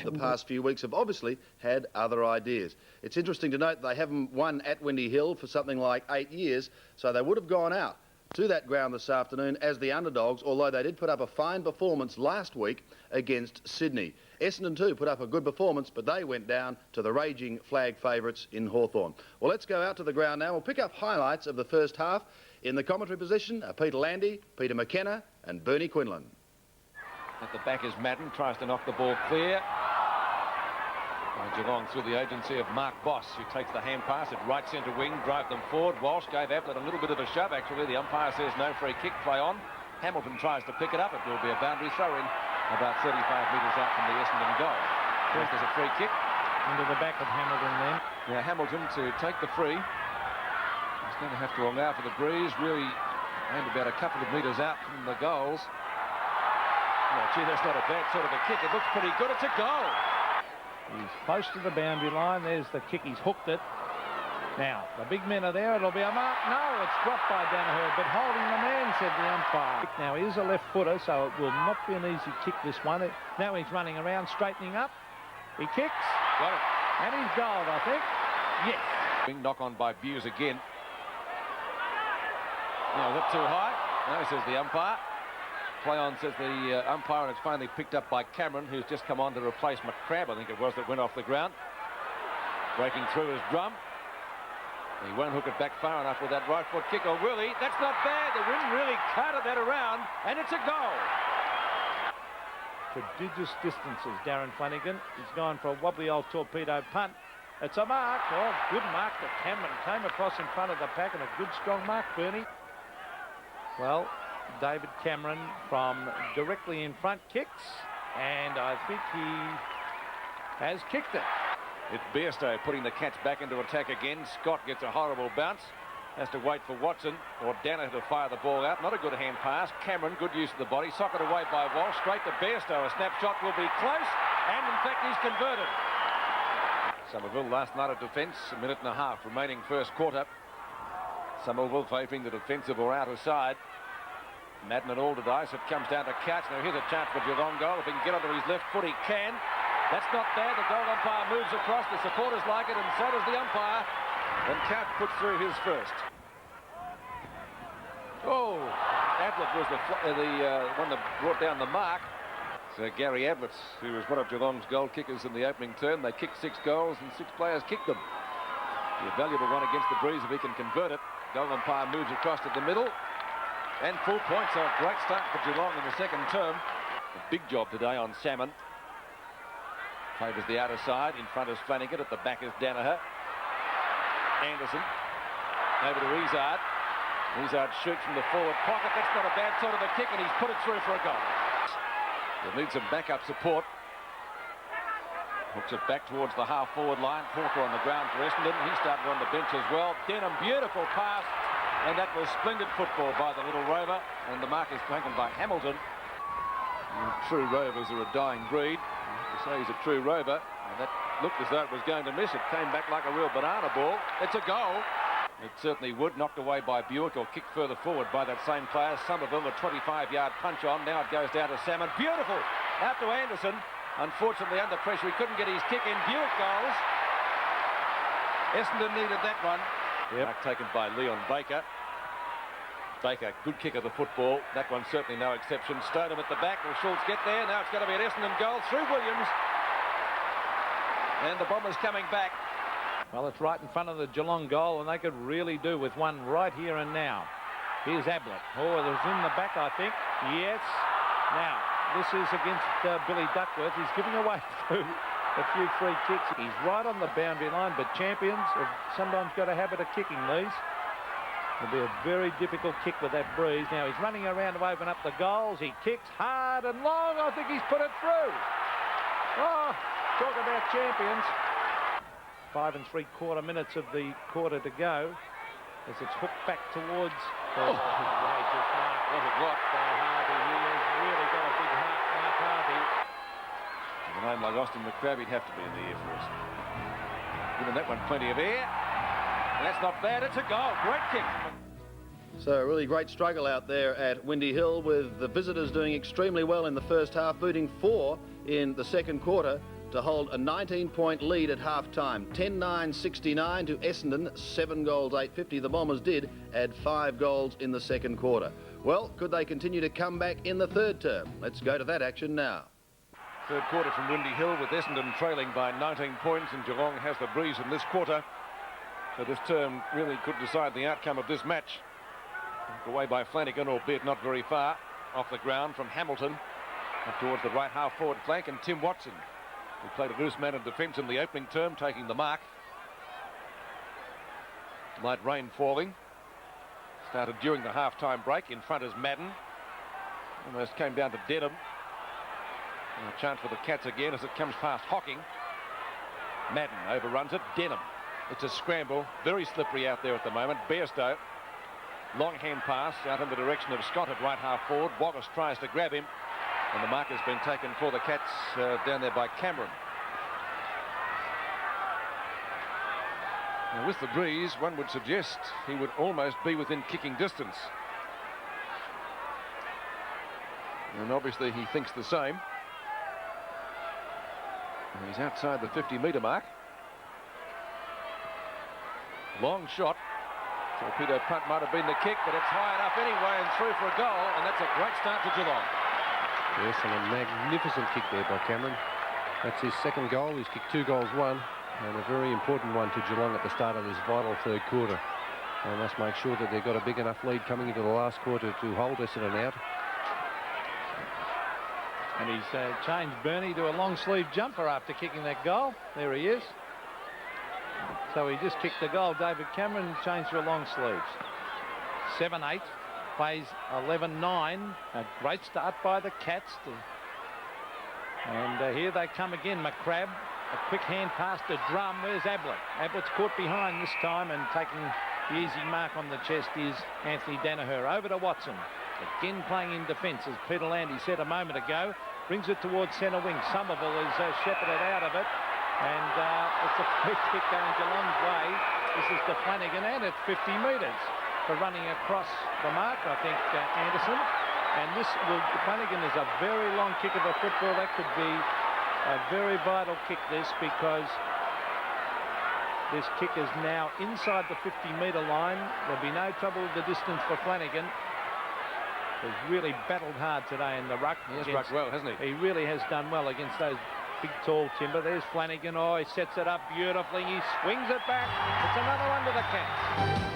The past few weeks have obviously had other ideas. It's interesting to note they haven't won at Windy Hill for something like 8 years, so they would have gone out to that ground this afternoon as the underdogs, although they did put up a fine performance last week against Sydney. Essendon too put up a good performance, but they went down to the raging flag favourites in Hawthorn. Well, let's go out to the ground now. We'll pick up highlights of the first half. In the commentary position are Peter Landy, Peter McKenna and Bernie Quinlan. At the back is Madden, tries to knock the ball clear. Geelong through the agency of Mark Boss, who takes the hand pass at right centre wing, drive them forward. Walsh gave Ablett a little bit of a shove, actually. The umpire says no free kick, play on. Hamilton tries to pick it up. It will be a boundary throw-in about 35 metres out from the Essendon goal. First there's a free kick. Into the back of Hamilton then. Yeah, Hamilton to take the free. He's going to have to allow for the breeze, really aimed about a couple of metres out from the goals. Oh, gee, that's not a bad sort of a kick. It looks pretty good. It's a goal. He's close to the boundary line. There's the kick. He's hooked it. Now, the big men are there. It'll be a mark. No, it's dropped by Danaher, but holding the man, said the umpire. Now, he is a left footer, so it will not be an easy kick, this one. Now he's running around, straightening up. He kicks. Got it. And he's goaled, I think. Yes. Big knock on by Buse again. No, is that too high? No, says the umpire. Play on, says the umpire, and it's finally picked up by Cameron, who's just come on to replace McCrabb, I think it was, that went off the ground. Breaking through his drum. He won't hook it back far enough with that right foot kick, or will he? That's not bad. The wind really carted that around, and it's a goal. Prodigious distances, Darren Flanagan. He's gone for a wobbly old torpedo punt. It's a mark. Oh, good mark to Cameron. Came across in front of the pack, and a good strong mark, Bernie. Well, David Cameron from directly in front kicks, and I think he has kicked it. It's Bairstow putting the Cats back into attack again. Scott gets a horrible bounce. Has to wait for Watson or Danaher to fire the ball out. Not a good hand pass. Cameron, good use of the body. Socket away by Walsh. Straight to Bairstow. A snapshot will be close, and in fact he's converted. Somerville last night of defence. A minute and a half remaining first quarter. Somerville favouring the defensive or outer side. Madden and Alderdice. It comes down to Couch. Now here's a chance for Geelong goal. If he can get onto his left foot, he can. That's not bad. The goal umpire moves across. The supporters like it, and so does the umpire. And Couch puts through his first. Oh, Ablett was the one that brought down the mark. So Gary Ablett, who was one of Geelong's goal kickers in the opening term. They kicked 6 goals and 6 players kicked them. The valuable one against the breeze if he can convert it. Goal umpire moves across to the middle. And full points. So a great start for Geelong in the second term. A big job today on Salmon. Favours the outer side. In front is Flanagan. At the back is Danaher. Anderson. Over to Izzard. Izzard shoots from the forward pocket. That's not a bad sort of a kick, and he's put it through for a goal. They'll need some backup support. Hooks it back towards the half-forward line. Porter on the ground for Essendon. He started on the bench as well. Denham, beautiful pass. And that was splendid football by the little rover. And the mark is taken by Hamilton. True rovers are a dying breed. To say he's a true rover. And that looked as though it was going to miss. It came back like a real banana ball. It's a goal. It certainly would. Knocked away by Buick, or kicked further forward by that same player. Somerville, a 25-yard punch on. Now it goes down to Salmon. Beautiful. Out to Anderson. Unfortunately, under pressure, he couldn't get his kick in. Buick goals. Essendon needed that one. Yep. Mark taken by Leon Baker. Baker, good kick of the football. That one's certainly no exception. Stoneham at the back. Will Schultz get there? Now it's going to be an Essendon goal through Williams. And the Bombers coming back. Well, it's right in front of the Geelong goal, and they could really do with one right here and now. Here's Ablett. Oh, it was in the back, I think. Yes. Now, this is against Billy Duckworth. He's giving away through a few free kicks. He's right on the boundary line, but champions have sometimes got a habit of kicking these. It'll be a very difficult kick with that breeze. Now he's running around to open up the goals. He kicks hard and long. I think he's put it through. Oh, talk about champions. 5 3/4 minutes of the quarter to go as it's hooked back towards the outrageous mark. Was it what? By Harvey. He has really got a big heart, Mark Harvey. With a name like Austin McCrabb, he'd have to be in the Air Force. Giving that one plenty of air. And that's not bad. It's a goal. Great kick. So a really great struggle out there at Windy Hill, with the visitors doing extremely well in the first half, booting 4 in the second quarter to hold a 19-point lead at half-time. 10-9-69 to Essendon, 7 goals, 850. The Bombers did add 5 goals in the second quarter. Well, could they continue to come back in the third term? Let's go to that action now. Third quarter from Windy Hill with Essendon trailing by 19 points, and Geelong has the breeze in this quarter. So this term really could decide the outcome of this match. Away by Flanagan, albeit not very far, off the ground from Hamilton up towards the right half forward flank, and Tim Watson, who played a loose man in defence in the opening term, taking the mark. Light rain falling. Started during the half-time break. In front is Madden. Almost came down to Dedham. And a chance for the Cats again as it comes past Hocking. Madden overruns it. Denham. It's a scramble. Very slippery out there at the moment. Bairstow. Long hand pass out in the direction of Scott at right half forward. Waggis tries to grab him. And the mark has been taken for the Cats down there by Cameron. Now with the breeze, one would suggest he would almost be within kicking distance. And obviously he thinks the same. And he's outside the 50-metre mark. Long shot. Torpedo punt might have been the kick, but it's high enough anyway and through for a goal, and that's a great start to Geelong. Yes, and a magnificent kick there by Cameron. That's his second goal. He's kicked 2 goals, 1, and a very important one to Geelong at the start of this vital third quarter. They must make sure that they've got a big enough lead coming into the last quarter to hold Essendon out. And he's changed Bernie to a long sleeve jumper after kicking that goal. There he is. So he just kicked the goal. David Cameron changed to a long sleeves. 7-8. Plays 11-9. A great start by the Cats. And here they come again. McCrabb. A quick hand pass to Drum. Where's Ablett? Ablett's caught behind this time, and taking the easy mark on the chest is Anthony Danaher. Over to Watson. Again playing in defence, as Peter Landy said a moment ago. Brings it towards centre wing. Somerville is shepherded out of it. And it's a quick kick going Geelong's way. This is to Flanagan, and it's 50 metres for running across the mark, I think, Anderson. And this Flanagan is a very long kick of a football. That could be a very vital kick, this, because this kick is now inside the 50-metre line. There'll be no trouble with the distance for Flanagan. He's really battled hard today in the ruck. He has rucked well, hasn't he? He really has done well against those big, tall timber. There's Flanagan. Oh, he sets it up beautifully. He swings it back. It's another one to the Cats.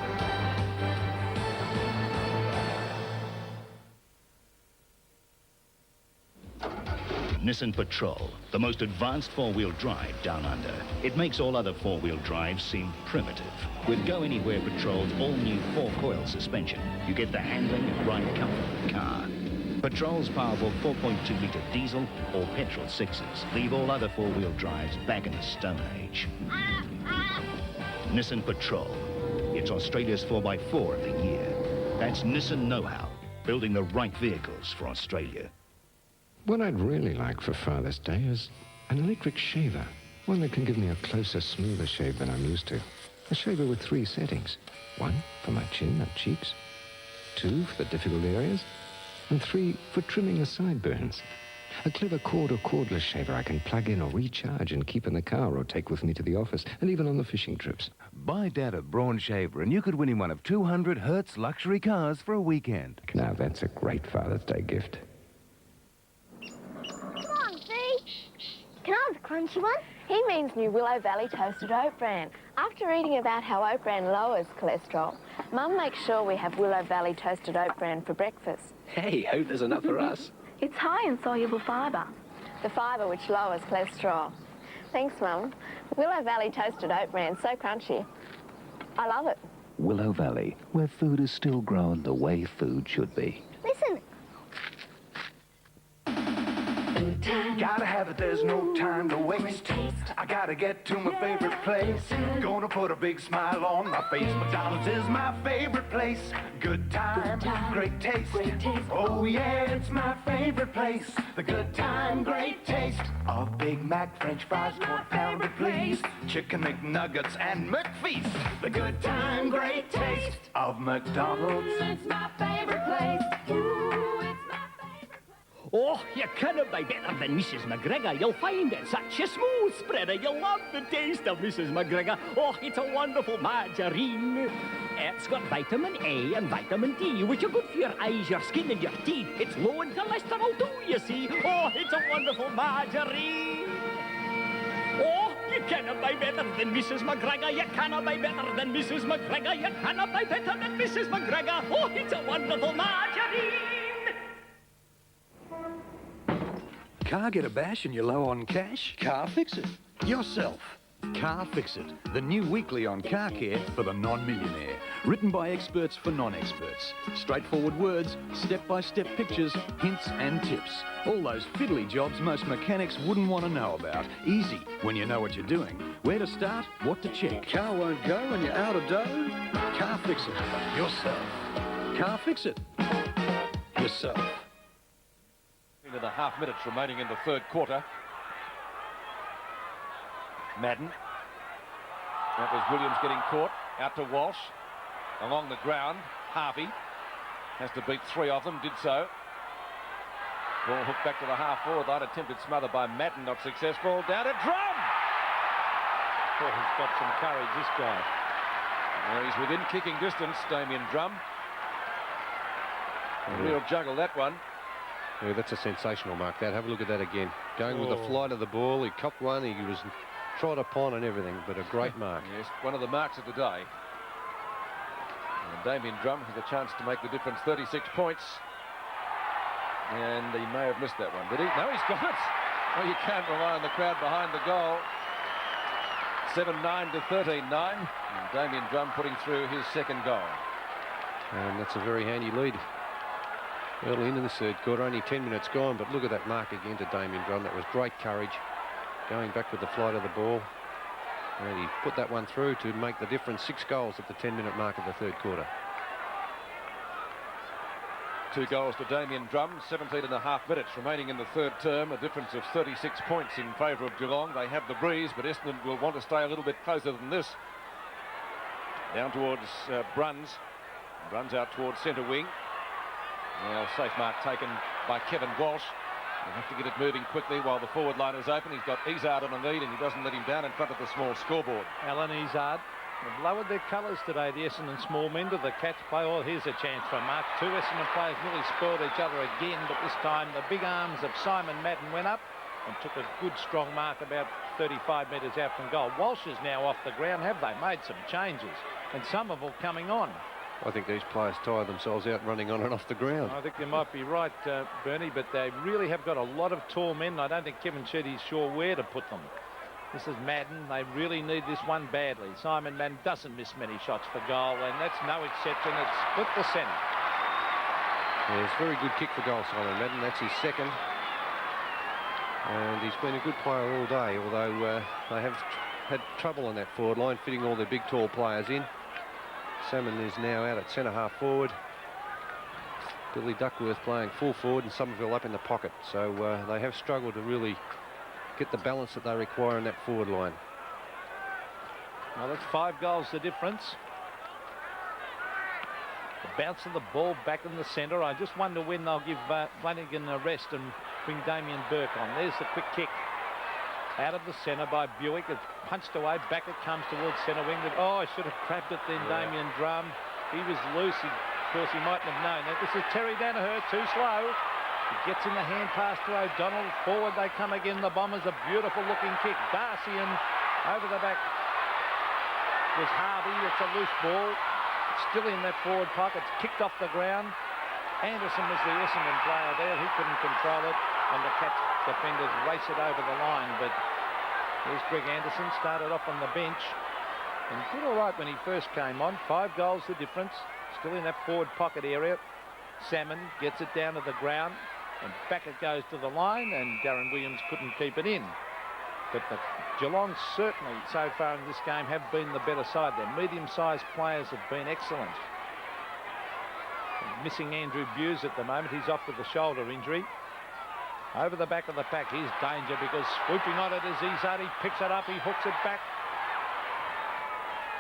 Nissan Patrol, the most advanced four-wheel drive down under. It makes all other four-wheel drives seem primitive. With Go Anywhere Patrol's all-new 4-coil suspension, you get the handling and ride comfort of the car. Patrol's powerful 4.2-litre diesel or petrol 6s leave all other four-wheel drives back in the Stone Age. Nissan Patrol. It's Australia's 4x4 of the year. That's Nissan know-how, building the right vehicles for Australia. What I'd really like for Father's Day is an electric shaver. One that can give me a closer, smoother shave than I'm used to. A shaver with 3 settings. 1 for my chin and cheeks. 2 for the difficult areas. And 3 for trimming the sideburns. A clever cord or cordless shaver I can plug in or recharge and keep in the car or take with me to the office and even on the fishing trips. Buy Dad a Braun shaver and you could win him one of 200 Hertz luxury cars for a weekend. Now that's a great Father's Day gift. Can I have the crunchy one? He means new Willow Valley Toasted Oat Bran. After reading about how oat bran lowers cholesterol, Mum makes sure we have Willow Valley Toasted Oat Bran for breakfast. Hey, hope there's enough for us. It's high in soluble fibre. The fibre which lowers cholesterol. Thanks, Mum. Willow Valley Toasted Oat Bran, so crunchy. I love it. Willow Valley, where food is still grown the way food should be. Listen. Gotta have it, there's no time to waste. I gotta get to my favorite place. Gonna put a big smile on my face. McDonald's is my favorite place. Good time, great taste. Oh yeah, it's my favorite place. The good time, great taste of Big Mac, French fries, quarter pounder please. Chicken McNuggets and McFeast. The good time, great taste of McDonald's. It's my favorite place. Ooh, it's my favorite place. Oh, you cannot buy better than Mrs. McGregor. You'll find it such a smooth spreader. You'll love the taste of Mrs. McGregor. Oh, it's a wonderful margarine. It's got vitamin A and vitamin D, which are good for your eyes, your skin, and your teeth. It's low in cholesterol too, you see. Oh, it's a wonderful margarine. Oh, you cannot buy better than Mrs. McGregor. You cannot buy better than Mrs. McGregor. You cannot buy better than Mrs. McGregor. Oh, it's a wonderful margarine. Car get a bash and you're low on cash? Car Fix It. Yourself. Car Fix It, the new weekly on car care for the non-millionaire. Written by experts for non-experts. Straightforward words, step-by-step pictures, hints and tips. All those fiddly jobs most mechanics wouldn't want to know about. Easy when you know what you're doing. Where to start, what to check. Car won't go and you're out of dough? Car Fix It. Yourself. Car Fix It. Yourself. Into the half minutes remaining in the third quarter. Madden. That was Williams getting caught. Out to Walsh. Along the ground. Harvey has to beat three of them. Did so. Ball hooked back to the half forward line. Attempted smother by Madden. Not successful. Down to Drum. Well, he's got some courage, this guy. Well, he's within kicking distance, Damien Drum. A real juggle, that one. Yeah, that's a sensational mark, that. Have a look at that again. Going with the flight of the ball. He copped one. He was trod upon and everything, but a great mark. Yes, one of the marks of the day. And Damien Drum has a chance to make the difference, 36 points. And he may have missed that one, did he? No, he's got it. Well, you can't rely on the crowd behind the goal. 7-9 to 13-9. And Damien Drum putting through his second goal. And that's a very handy lead. Early into the third quarter, only 10 minutes gone, but look at that mark again to Damien Drum. That was great courage, going back with the flight of the ball. And he put that one through to make the difference. 6 goals at the 10-minute mark of the third quarter. 2 goals to Damien Drum, 17.5 minutes remaining in the third term, a difference of 36 points in favour of Geelong. They have the breeze, but Essendon will want to stay a little bit closer than this. Down towards Bruns. Bruns out towards centre wing. Now, safe mark taken by Kevin Walsh. He'll have to get it moving quickly while the forward line is open. He's got Izzard on a lead and he doesn't let him down in front of the small scoreboard. Alan Izzard. They've lowered their colours today, the Essendon small men, to the catch play. Oh, here's a chance for a mark. 2 Essendon players nearly spoiled each other again, but this time the big arms of Simon Madden went up and took a good strong mark about 35 metres out from goal. Walsh is now off the ground. Have they made some changes? And Somerville coming on. I think these players tire themselves out running on and off the ground. I think you might be right, Bernie, but they really have got a lot of tall men. I don't think Kevin Sheedy's sure where to put them. This is Madden. They really need this one badly. Simon Madden doesn't miss many shots for goal, and that's no exception. It's split the centre. Yeah, it's a very good kick for goal, Simon Madden. That's his second. And he's been a good player all day, although they have had trouble on that forward line, fitting all their big, tall players in. Salmon is now out at centre-half forward. Billy Duckworth playing full forward and Somerville up in the pocket. So they have struggled to really get the balance that they require in that forward line. Well, that's 5 goals the difference. The bounce of the ball back in the centre. I just wonder when they'll give Flanagan a rest and bring Damien Burke on. There's the quick kick. Out of the centre by Buick. It's punched away. Back it comes towards centre wing. But, oh, I should have crabbed it then, yeah. Damien Drum. He was loose. Of course, he mightn't have known that. This is Terry Danaher, too slow. He gets in the hand pass to O'Donnell. Forward they come again. The Bombers, a beautiful-looking kick. Darcian over the back was Harvey. It's a loose ball. Still in that forward pocket. It's kicked off the ground. Anderson was the Essendon player there. He couldn't control it. And the Cats defenders race it over the line. But there's Greg Anderson, started off on the bench. And did all right when he first came on. 5 goals the difference. Still in that forward pocket area. Salmon gets it down to the ground. And back it goes to the line. And Darren Williams couldn't keep it in. But the Geelong certainly so far in this game have been the better side. Their medium-sized players have been excellent. And missing Andrew Buse at the moment. He's off with a shoulder injury. Over the back of the pack, here's danger because swooping on it is Izzard. He picks it up, he hooks it back.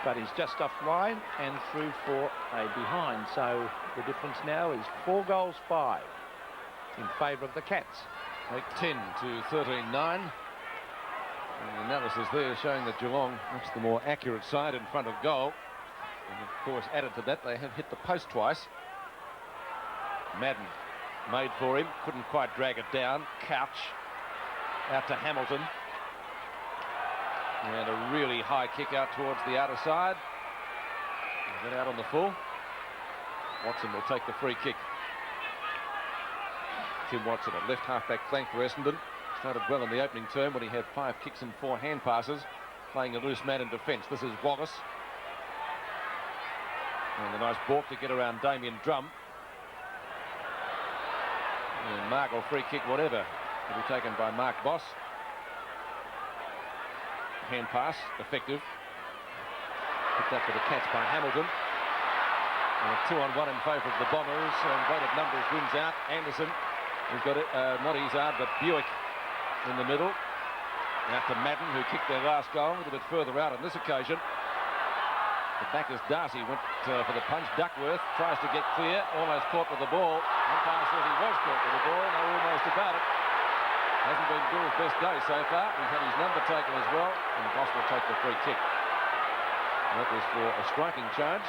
But he's just offline and through for a behind. So the difference now is 4 goals, 5. in favour of the Cats. Make 10 to 13-9. The analysis there showing that Geelong looks the more accurate side in front of goal. And of course, added to that, they have hit the post twice. Madden made for him, couldn't quite drag it down. Couch out to Hamilton. And a really high kick out towards the outer side. Get out on the full. Watson will take the free kick. Tim Watson, a left half-back flank for Essendon. Started well in the opening term when he had 5 kicks and 4 hand passes, playing a loose man in defence. This is Wallace. And a nice balk to get around Damien Drum. And Mark will free kick whatever. Will be taken by Mark Boss. Hand pass, effective. Picked up for the Cats by Hamilton. And a 2-on-1 in favour of the Bombers. And weighted numbers wins out. Anderson. We've got it, not Izard, but Buick in the middle. Out to Madden, who kicked their last goal a little bit further out on this occasion. The backers Darcy went for the punch. Duckworth tries to get clear, almost caught with the ball. Umpire said he was caught with the ball, no almost about it. Hasn't been Bill's best day so far. He's had his number taken as well, and Boss will take the free kick. That was for a striking charge.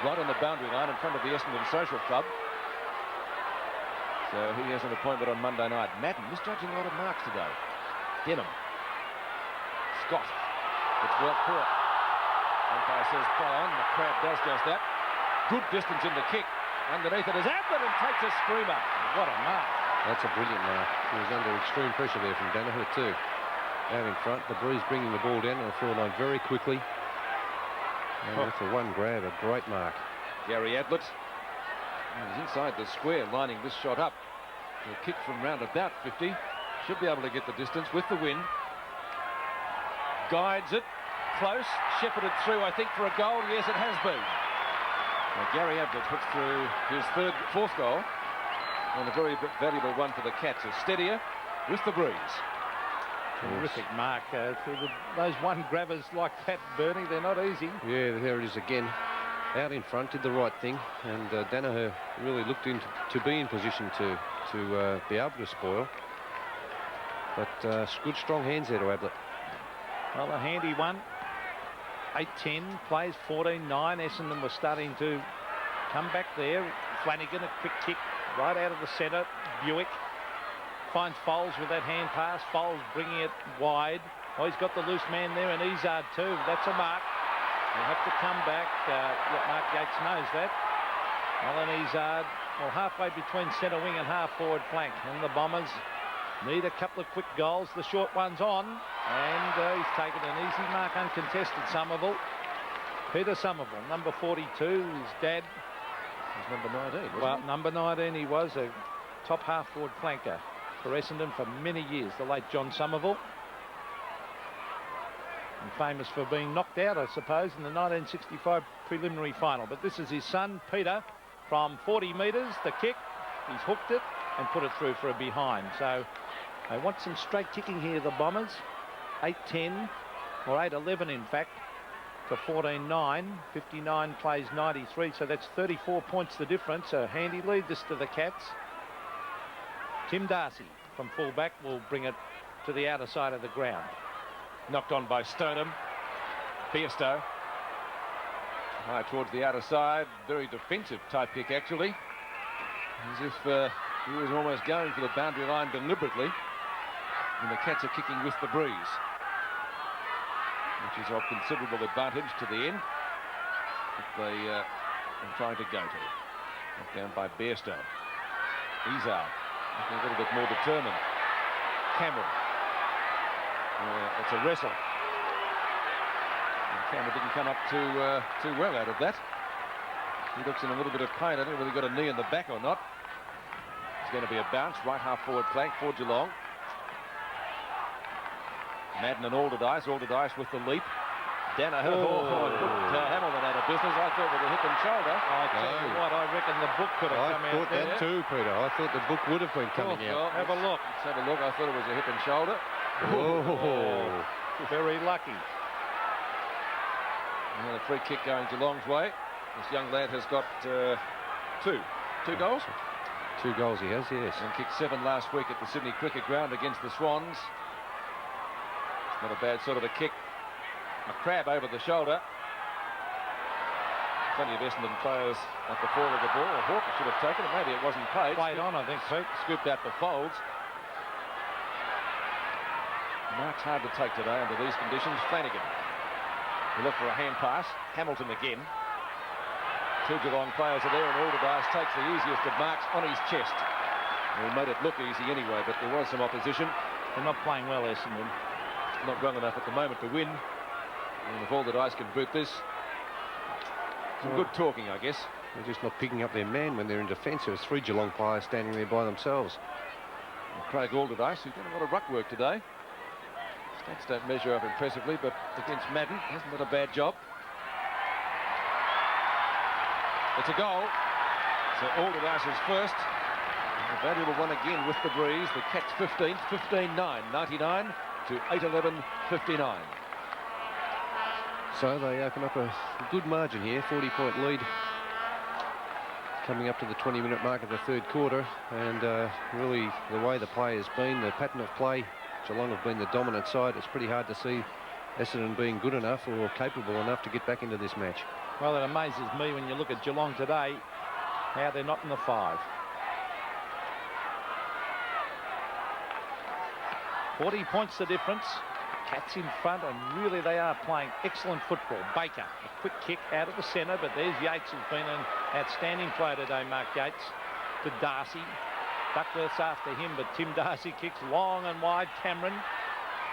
Right on the boundary line in front of the Essendon Social Club. So he has an appointment on Monday night. Madden misjudging a lot of marks today. Denham. Scott. It's well caught. Umpire says play on. The crowd does just that. Good distance in the kick. Underneath it is Ablett and takes a screamer. What a mark. That's a brilliant mark. He was under extreme pressure there from Danaher too. Out in front, the Breeze bringing the ball down on the forward line very quickly. And with the one grab, a great mark. Gary Ablett. He's inside the square, lining this shot up. A kick from round about 50. Should be able to get the distance with the wind. Guides it. Close. Shepherded through, I think, for a goal. Yes, it has been. Now, Gary Ablett puts through his fourth goal. And a very valuable one for the Cats. A steadier with the Breeze. Terrific mark. Those one grabbers like that, Bernie, they're not easy. Yeah, there it is again. Out in front, did the right thing, and Danaher really looked to be in position to be able to spoil. But good, strong hands there to Ablett. Well, a handy one. 8-10, plays 14-9. Essendon was starting to come back there. Flanagan, a quick kick right out of the centre. Buick finds Foles with that hand pass. Foles bringing it wide. Oh, he's got the loose man there, and Izard too. That's a mark. He'll have to come back. Mark Yates knows that. Alan Izard, well, halfway between centre wing and half forward flank. And the Bombers need a couple of quick goals. The short one's on. And he's taken an easy mark, uncontested, Somerville. Peter Somerville, number 42, his dad. He's number 19, well, number 19, he was a top half forward flanker for Essendon for many years, the late John Somerville. And famous for being knocked out, I suppose, in the 1965 preliminary final. But this is his son, Peter, from 40 metres. The kick, he's hooked it and put it through for a behind. So they want some straight kicking here, the Bombers. 8-10, or 8-11 in fact, to 14-9. 59 plays 93, so that's 34 points the difference. A handy lead this to the Cats. Tim Darcy from full-back will bring it to the outer side of the ground. Knocked on by Stoneham. Bairstow. High towards the outer side. Very defensive type kick, actually. As if he was almost going for the boundary line deliberately. And the Cats are kicking with the Breeze, which is of considerable advantage to the end that they are trying to go to. Knocked down by Bairstow. Izard looking a little bit more determined. Cameron. It's a wrestle. And Cameron didn't come up too well out of that. He looks in a little bit of pain. I don't know whether he got a knee in the back or not. It's going to be a bounce. Right half forward flank for Geelong. Madden and Alderdice. Alderdice with the leap. Danaher. Hamilton out of business. I thought with a hip and shoulder. I tell you what, I reckon the book could have come out there. I thought that too, Peter. I thought the book would have been coming out. Well, have a look. Let's have a look. I thought it was a hip and shoulder. Oh. Very lucky. And a free kick going Geelong's way. This young lad has got two goals. 2 goals he has, yes. And kicked 7 last week at the Sydney Cricket Ground against the Swans. Not a bad sort of a kick. A crab over the shoulder. Plenty of Essendon players at the fall of the ball. Hawker should have taken it. Maybe it wasn't played. Played on, I think, Pete. Scooped out the folds. Mark's hard to take today under these conditions. Flanagan. We look for a hand pass. Hamilton again. 2 Geelong players are there, and Alderdice takes the easiest of marks on his chest. He made it look easy anyway, but there was some opposition. They're not playing well, Essendon. Not well enough at the moment to win. And if Alderdice can boot this, some good talking, I guess. They're just not picking up their man when they're in defence. There's 3 Geelong players standing there by themselves. And Craig Alderdice, who's done a lot of ruck work today. Stats don't measure up impressively, but against Madden, hasn't done a bad job. It's a goal. So Alderdice's first. A valuable one again with the breeze. The Cats 15th, 15-9, 99 to 8-11-59. So they open up a good margin here, 40-point lead. Coming up to the 20-minute mark of the 3rd quarter. And really, the way the play has been, the pattern of play, Geelong have been the dominant side. It's pretty hard to see Essendon being good enough or capable enough to get back into this match. Well, it amazes me when you look at Geelong today, how they're not in the 5. 40 points the difference. Cats in front, and really they are playing excellent football. Baker, a quick kick out of the centre, but there's Yates, who's been an outstanding player today, Mark Yates, to Darcy. Duckworth's after him, but Tim Darcy kicks long and wide. Cameron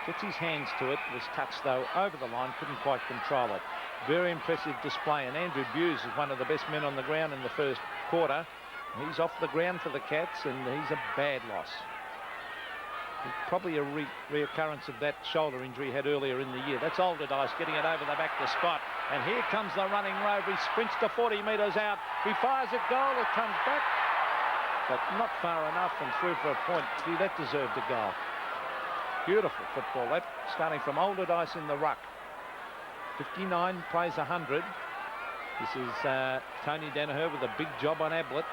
gets his hands to it. Was touched, though, over the line, couldn't quite control it. Very impressive display, and Andrew Buse is one of the best men on the ground in the 1st quarter. He's off the ground for the Cats, and he's a bad loss. Probably a reoccurrence of that shoulder injury he had earlier in the year. That's Alderdice getting it over the back to Scott. And here comes the running Rover. He sprints to 40 metres out. He fires a goal. It comes back, but not far enough and through for a point. Gee, that deserved a goal. Beautiful football. That starting from Alderdice in the ruck. 59 plays 100. This is Tony Danaher with a big job on Ablett.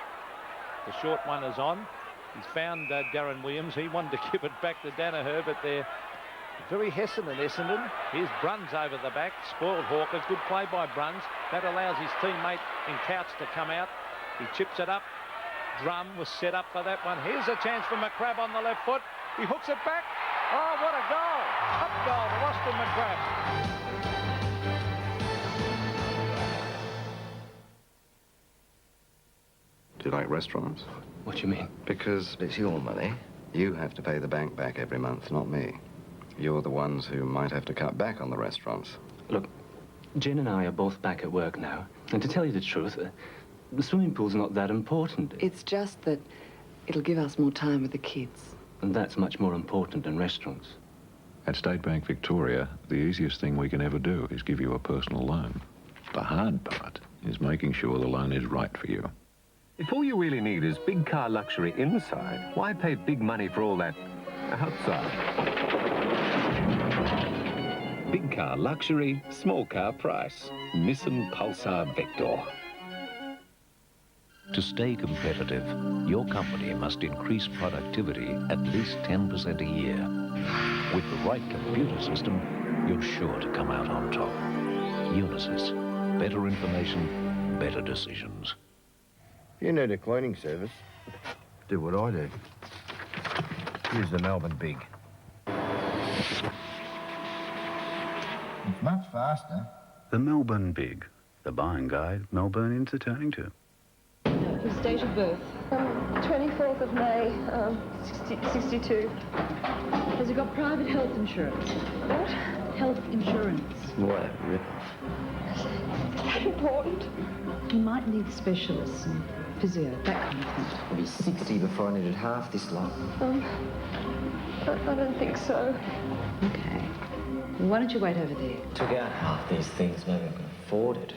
The short one is on. He's found Darren Williams. He wanted to give it back to Danaher, but they're very hesitant, Essendon. Here's Bruns over the back. Spoiled Hawker. Good play by Bruns. That allows his teammate in Couch to come out. He chips it up. Drum was set up for that one. Here's a chance for McCrabb on the left foot. He hooks it back. Oh, what a goal. Top goal to Austin McCrabb. Do you like restaurants? What do you mean? Because it's your money. You have to pay the bank back every month, not me. You're the ones who might have to cut back on the restaurants. Look, Jen and I are both back at work now. And to tell you the truth, the swimming pool's not that important. It's just that it'll give us more time with the kids. And that's much more important than restaurants. At State Bank Victoria, the easiest thing we can ever do is give you a personal loan. The hard part is making sure the loan is right for you. If all you really need is big car luxury inside, why pay big money for all that outside? Big car luxury, small car price. Nissan Pulsar Vector. To stay competitive, your company must increase productivity at least 10% a year. With the right computer system, you're sure to come out on top. Unisys. Better information, better decisions. You need a cleaning service. Do what I do. Use the Melbourne Big. It's much faster. The Melbourne Big. The buying guide Melbournians are turning to. His date of birth? 24th of May, 62. Has he got private health insurance? What? Health insurance. What a rip-off. Is that important? He might need specialists and physio, that kind of thing. I'll be 60 before I needed half this lot. I don't think so. Okay. Well, why don't you wait over there? Took out half these things, maybe I can afford it.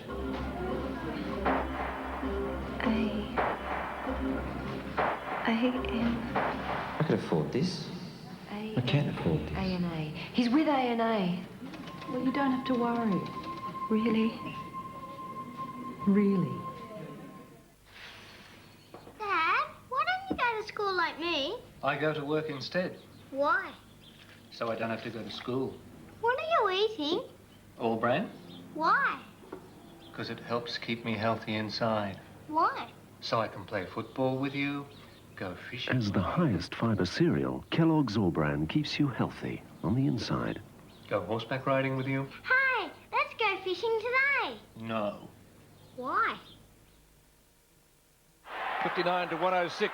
A-N. I could afford this. I can't afford this. A&A. He's with A&A. Well, you don't have to worry. Really? Really? Dad, why don't you school like me. I go to work instead, Why? so I don't have to go to school. What are you eating? All bran? Why? Because it helps keep me healthy inside. Why? So I can play football with you, go fishing. As the highest fibre cereal, Kellogg's All Bran keeps you healthy on the inside. Go horseback riding with you? Hey, let's go fishing today. No. Why? 59 to 106.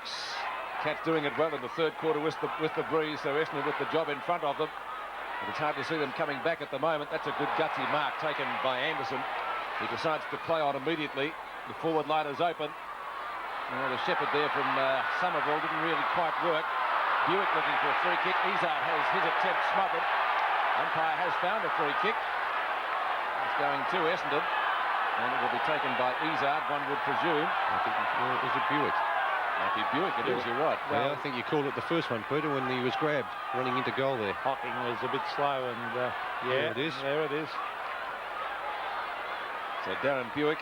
Cats doing it well in the third quarter with the breeze, so Essendon with the job in front of them. But it's hard to see them coming back at the moment. That's a good gutsy mark taken by Anderson. He decides to play on immediately. The forward line is open. The shepherd there from Somerville didn't really quite work. Buick looking for a free kick. Izard has his attempt smothered. Umpire has found a free kick. It's going to Essendon. And it will be taken by Izard, one would presume. I think, is it Buick? Might be Buick, it is, you're right. Well, I think you called it the first one, Peter, when he was grabbed, running into goal there. Hocking was a bit slow, and There it is. There it is. So Darren Buick,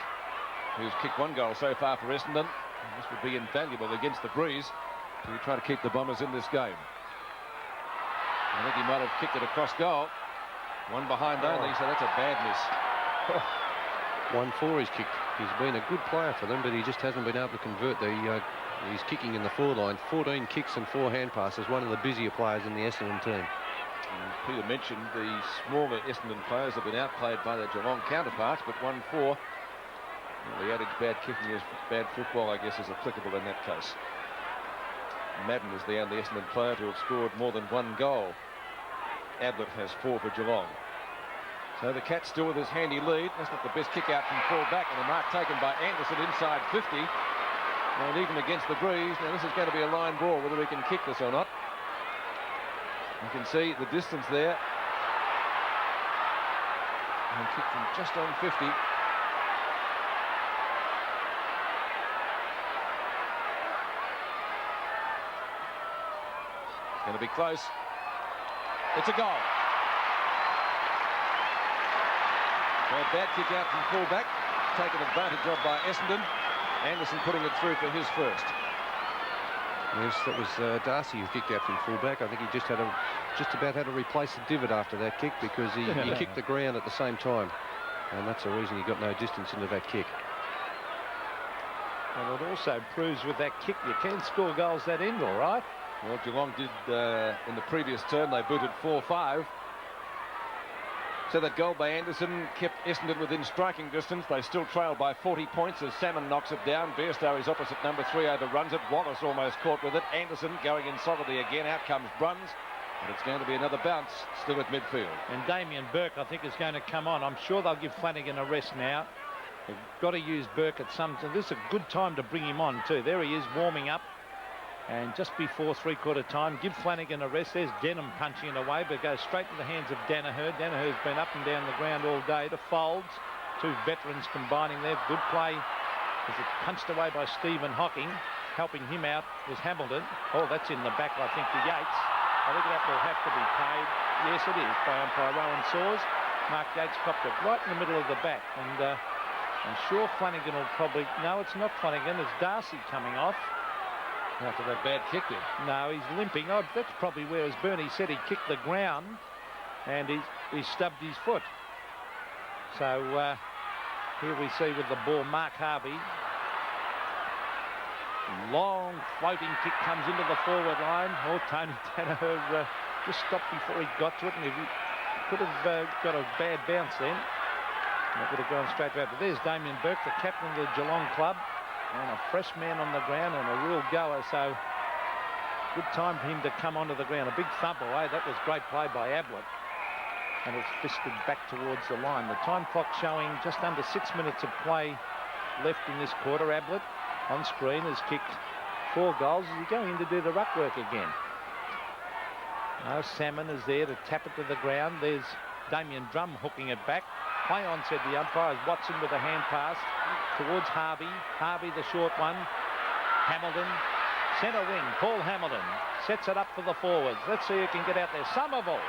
who's kicked one goal so far for Essendon. This would be invaluable against the breeze to try to keep the Bombers in this game. I think he might have kicked it across goal. One behind only, so that's a bad miss. 1-4 he's kicked. He's been a good player for them, but he just hasn't been able to convert his kicking in the forward line. 14 kicks and 4 hand passes, one of the busier players in the Essendon team. And Peter mentioned the smaller Essendon players have been outplayed by their Geelong counterparts, but 1-4. Well, the adage bad kicking is bad football, I guess, is applicable in that case. Madden is the only Essendon player to have scored more than 1 goal. Ablett has 4 for Geelong. So the Cats still with his handy lead. That's not the best kick out from full back, and the mark taken by Anderson inside 50. And even against the breeze, now this is going to be a line ball, whether he can kick this or not. You can see the distance there. And kicked from just on 50. It's going to be close. It's a goal. So a bad kick out from full-back, taken advantage of by Essendon. Anderson putting it through for his first. Yes, that was Darcy who kicked out from full-back. I think he just about had to replace the divot after that kick because he kicked the ground at the same time. And that's the reason he got no distance into that kick. And it also proves with that kick you can score goals that end, all right? Well, Geelong did in the previous turn. They booted 4-5. So that goal by Anderson kept Essendon within striking distance. They still trail by 40 points as Salmon knocks it down. Bairstow is opposite number 3, overruns it. Wallace almost caught with it. Anderson going in solidly again. Out comes Bruns. And it's going to be another bounce still at midfield. And Damien Burke, I think, is going to come on. I'm sure they'll give Flanagan a rest now. They've got to use Burke at some time. This is a good time to bring him on too. There he is warming up. And just before three-quarter time, give Flanagan a rest. There's Denham punching it away, but goes straight to the hands of Danaher. Danaher's been up and down the ground all day to Folds. 2 veterans combining there. Good play as it's punched away by Stephen Hocking. Helping him out was Hamilton. Oh, that's in the back, I think, to Yates. I think that will have to be paid. Yes, it is, by umpire Rowan Saws. Mark Yates popped it right in the middle of the back. And I'm sure Flanagan will probably... No, it's not Flanagan. It's Darcy coming off. After that bad kick there. No, he's limping. Oh, that's probably where, as Bernie said, he kicked the ground and he stubbed his foot. So here we see with the ball Mark Harvey. Long floating kick comes into the forward line. Oh, Tony Danaher just stopped before he got to it, and he could have got a bad bounce then. That would have gone straight back. But there's Damien Burke, the captain of the Geelong club. And a fresh man on the ground and a real goer, so good time for him to come onto the ground. A big thump away. That was great play by Ablett. And it's fisted back towards the line. The time clock showing just under 6 minutes of play left in this quarter. Ablett on screen has kicked 4 goals. Is he going to do the ruck work again? No, Salmon is there to tap it to the ground. There's Damien Drum hooking it back. Play on, said the umpire, as Watson with a hand pass towards Harvey. Harvey, the short one. Hamilton, centre wing, Paul Hamilton sets it up for the forwards. Let's see who can get out there. Somerville.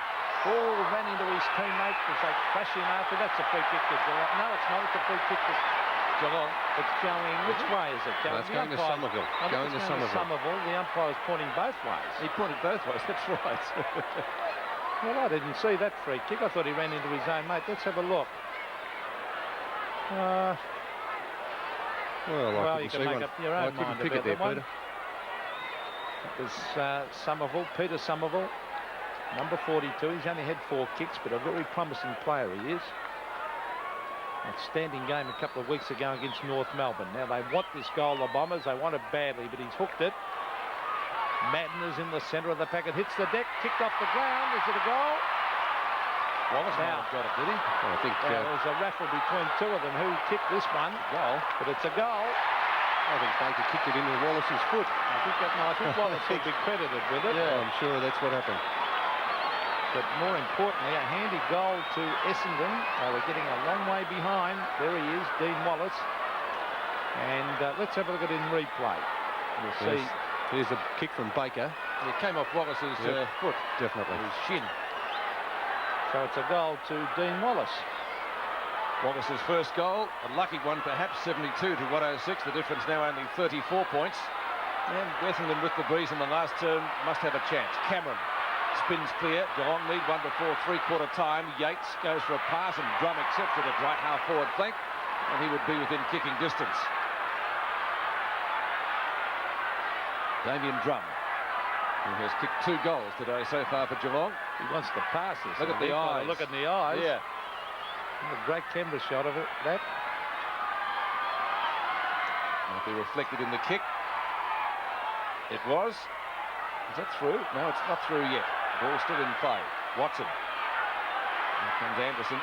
Paul ran into his teammate as they crash him after. That's a free kick to Geelong. No, it's not. It's a free kick to Geelong. It's going, which way is it? That's going to Somerville. Going to Somerville. The umpire is pointing both ways. He pointed both ways, that's right. Well, I didn't see that free kick. I thought he ran into his own mate. Let's have a look. Well, you can make up your own mind pick about it there, that one. Peter. It was Somerville, Peter Somerville, number 42. He's only had 4 kicks, but a very promising player he is. Outstanding game a couple of weeks ago against North Melbourne. Now they want this goal, the Bombers. They want it badly, but he's hooked it. Madden is in the centre of the pack. It hits the deck, kicked off the ground. Is it a goal? Wallace now got it, did he? I think there was a raffle between 2 of them who kicked this one. Goal. But it's a goal. I think Baker kicked it into Wallace's foot. I think Wallace will be credited with it. Yeah, I'm sure that's what happened. But more importantly, a handy goal to Essendon. They were getting a long way behind. There he is, Dean Wallace. And let's have a look at it in replay. You'll see. Here's a kick from Baker. It came off Wallace's foot. Definitely. His shin. So it's a goal to Dean Wallace. Wallace's first goal, a lucky one perhaps, 72 to 106. The difference now only 34 points. And Essendon with the breeze in the last term must have a chance. Cameron spins clear. Geelong lead 1 before 3/4 time. Yates goes for a pass and Drum accepts it at right half forward flank. And he would be within kicking distance. Damien Drum, who has kicked 2 goals today so far for Geelong. He wants to pass this. Look at the eyes. Look at the eyes. Yeah. A great camera shot of it, that. Might be reflected in the kick. It was. Is that through? No, it's not through yet. Ball still in play. Watson. Here comes Anderson.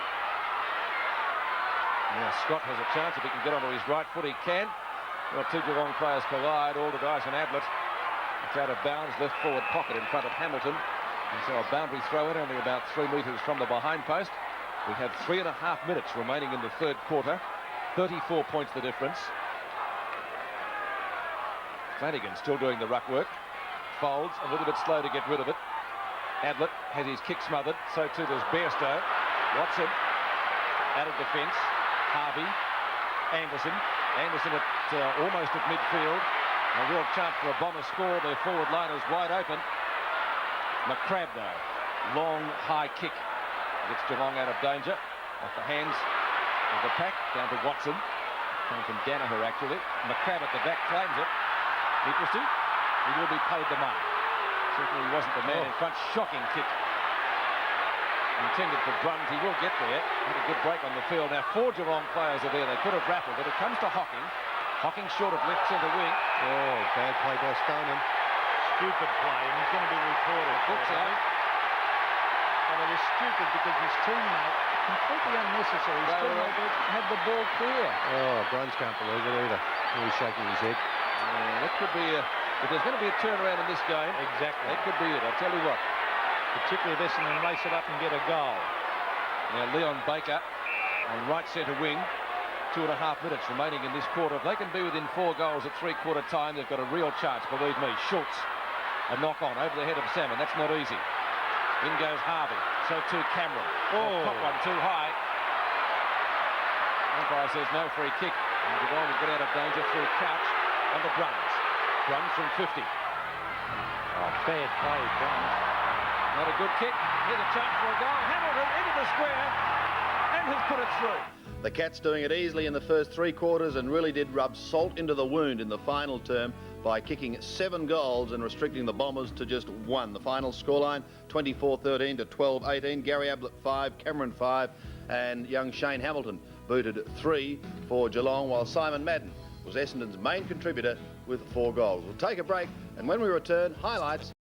Now Scott has a chance. If he can get onto his right foot, he can. Well, 2 Geelong players collide. Alderdice and Ablett. It's out of bounds. Left forward pocket in front of Hamilton. And so a boundary throw in, only about 3 metres from the behind post. We have 3.5 minutes remaining in the 3rd quarter. 34 points the difference. Flanagan still doing the ruck work. Folds, a little bit slow to get rid of it. Ablett has his kick smothered. So too does Bairstow. Watson out of defence. Harvey. Anderson. Anderson at almost at midfield. A real chance for a Bomber score. Their forward line is wide open. McCrabb though. Long high kick. Gets Geelong out of danger. Off the hands of the pack. Down to Watson. Coming from Danaher actually. McCrabb at the back claims it. Interesting. He will be paid the mark. Certainly he wasn't the man in front. Shocking kick. Intended for Bruns. He will get there. Had a good break on the field. Now 4 Geelong players are there. They could have raffled, but it comes to Hocking. Hocking short of left centre wing. Oh, bad play by Stoneham. Stupid play, and he's going to be reported. Looks out. Well, it was stupid because his teammate, completely unnecessary, his teammate had the ball clear. Oh, Bruns can't believe it either. He's shaking his head. That could be if there's going to be a turnaround in this game. Exactly. That could be it, I'll tell you what. Particularly if Essendon race it up and get a goal. Now Leon Baker on right centre wing. 2.5 minutes remaining in this quarter. If they can be within 4 goals at 3/4 time, they've got a real chance, believe me. Schultz, a knock on over the head of Salmon. That's not easy. In goes Harvey. So too Cameron. Oh, top one too high. Umpire says no free kick. And Geelong will get out of danger through Couch onto Bruns. Bruns from 50. Oh, bad play, Bruns. Not a good kick. Here's a chance for a goal. Hamilton into the square and has put it through. The Cats doing it easily in the first 3 quarters and really did rub salt into the wound in the final term by kicking 7 goals and restricting the Bombers to just 1. The final scoreline, 24-13 to 12-18. Gary Ablett 5, Cameron 5, and young Shane Hamilton booted 3 for Geelong, while Simon Madden was Essendon's main contributor with 4 goals. We'll take a break, and when we return, highlights